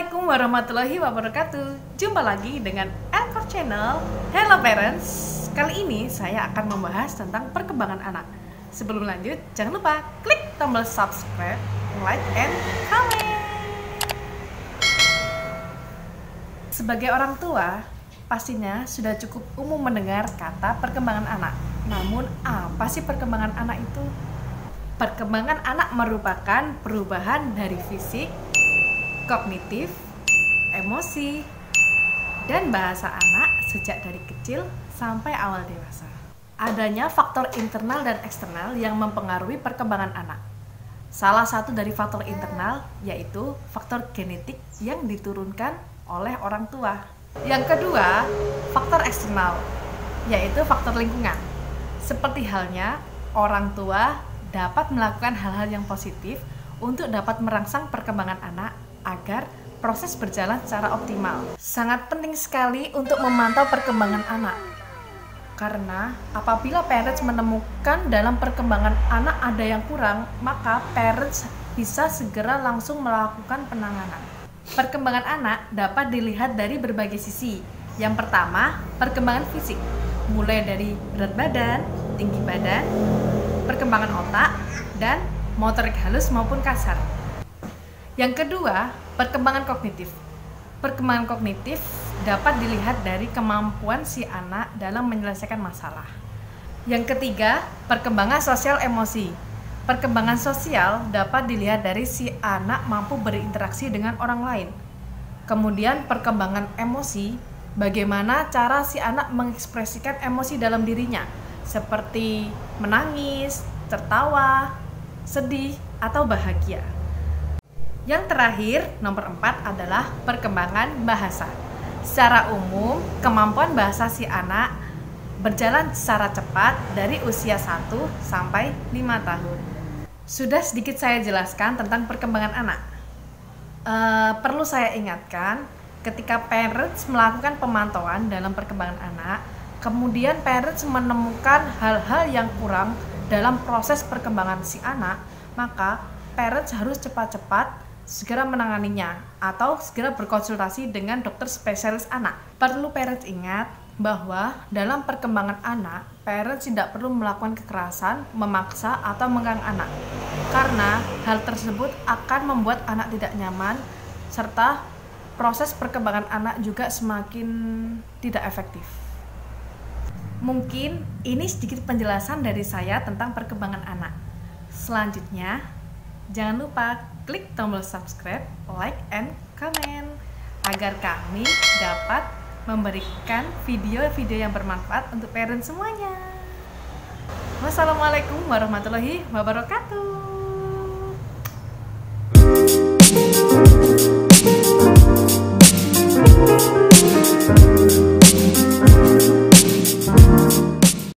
Assalamualaikum warahmatullahi wabarakatuh. Jumpa lagi dengan Anchor Channel. Hello Parents. Kali ini saya akan membahas tentang perkembangan anak. Sebelum lanjut, jangan lupa klik tombol subscribe, like, and comment. Sebagai orang tua, pastinya sudah cukup umum mendengar kata perkembangan anak. Namun, apa sih perkembangan anak itu? Perkembangan anak merupakan perubahan dari fisik, kognitif, emosi, dan bahasa anak sejak dari kecil sampai awal dewasa. Adanya faktor internal dan eksternal yang mempengaruhi perkembangan anak. Salah satu dari faktor internal yaitu faktor genetik yang diturunkan oleh orang tua. Yang kedua, faktor eksternal, yaitu faktor lingkungan. Seperti halnya orang tua dapat melakukan hal-hal yang positif untuk dapat merangsang perkembangan anak agar proses berjalan secara optimal. Sangat penting sekali untuk memantau perkembangan anak. Karena apabila parents menemukan dalam perkembangan anak ada yang kurang, maka parents bisa segera langsung melakukan penanganan. Perkembangan anak dapat dilihat dari berbagai sisi. Yang pertama, perkembangan fisik. Mulai dari berat badan, tinggi badan, perkembangan otak, dan motorik halus maupun kasar. Yang kedua, perkembangan kognitif. Perkembangan kognitif dapat dilihat dari kemampuan si anak dalam menyelesaikan masalah. Yang ketiga, perkembangan sosial emosi. Perkembangan sosial dapat dilihat dari si anak mampu berinteraksi dengan orang lain. Kemudian perkembangan emosi, bagaimana cara si anak mengekspresikan emosi dalam dirinya, seperti menangis, tertawa, sedih, atau bahagia. Yang terakhir, nomor 4 adalah perkembangan bahasa. Secara umum, kemampuan bahasa si anak berjalan secara cepat dari usia 1 sampai 5 tahun. Sudah sedikit saya jelaskan tentang perkembangan anak. Perlu saya ingatkan, ketika parents melakukan pemantauan dalam perkembangan anak, kemudian parents menemukan hal-hal yang kurang dalam proses perkembangan si anak, maka parents harus cepat-cepat segera menanganinya atau segera berkonsultasi dengan dokter spesialis anak. Perlu parents ingat bahwa dalam perkembangan anak, parents tidak perlu melakukan kekerasan, memaksa, atau mengganggu anak, karena hal tersebut akan membuat anak tidak nyaman serta proses perkembangan anak juga semakin tidak efektif. Mungkin ini sedikit penjelasan dari saya tentang perkembangan anak. Selanjutnya, jangan lupa klik tombol subscribe, like, and comment agar kami dapat memberikan video-video yang bermanfaat untuk parents semuanya. Wassalamualaikum warahmatullahi wabarakatuh.